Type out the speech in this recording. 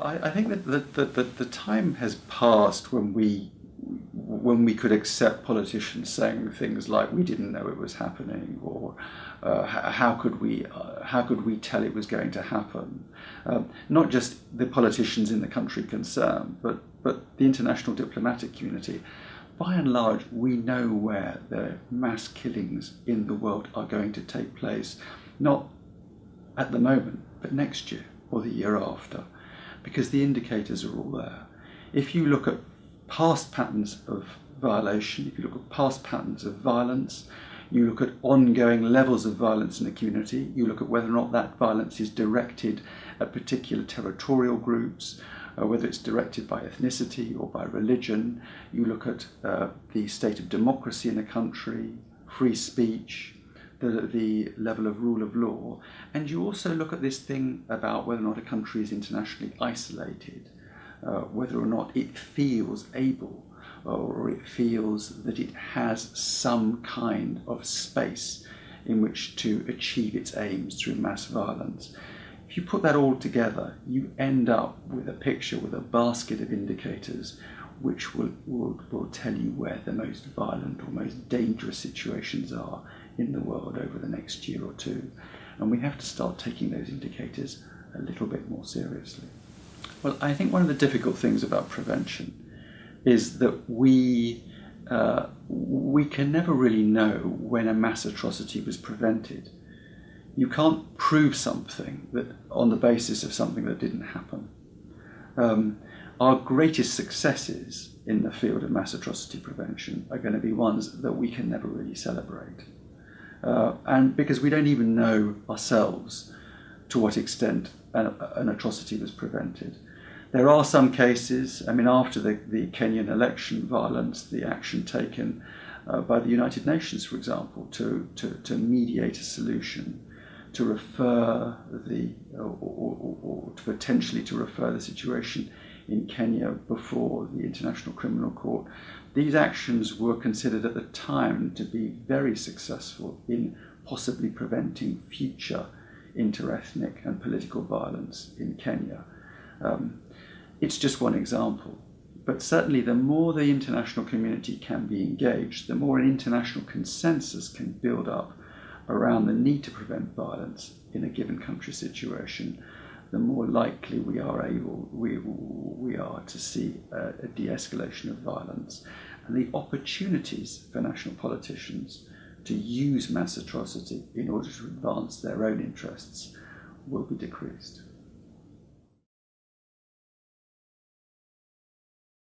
I think that the time has passed when we could accept politicians saying things like "we didn't know it was happening" or how could we tell it was going to happen? Not just the politicians in the country concerned, but the international diplomatic community. By and large, we know where the mass killings in the world are going to take place, not at the moment, but next year or the year after, because the indicators are all there. If you look at past patterns of violation, if you look at past patterns of violence, you look at ongoing levels of violence in the community, you look at whether or not that violence is directed at particular territorial groups, whether it's directed by ethnicity or by religion, you look at the state of democracy in the country, free speech, the level of rule of law, and you also look at this thing about whether or not a country is internationally isolated, whether or not it feels able or it feels that it has some kind of space in which to achieve its aims through mass violence. If you put that all together, you end up with a picture, with a basket of indicators which will tell you where the most violent or most dangerous situations are in the world over the next year or two. And we have to start taking those indicators a little bit more seriously. Well, I think one of the difficult things about prevention is that we can never really know when a mass atrocity was prevented. You can't prove something that on the basis of something that didn't happen. Our greatest successes in the field of mass atrocity prevention are going to be ones that we can never really celebrate. And because we don't even know ourselves to what extent an atrocity was prevented. There are some cases, after the Kenyan election violence, the action taken by the United Nations, for example, to mediate a solution, to refer or to potentially to refer the situation in Kenya before the International Criminal Court. These actions were considered at the time to be very successful in possibly preventing future interethnic and political violence in Kenya. It's just one example, but certainly the more the international community can be engaged, the more an international consensus can build up around the need to prevent violence in a given country situation, the more likely we are to see a de-escalation of violence, and the opportunities for national politicians to use mass atrocity in order to advance their own interests will be decreased.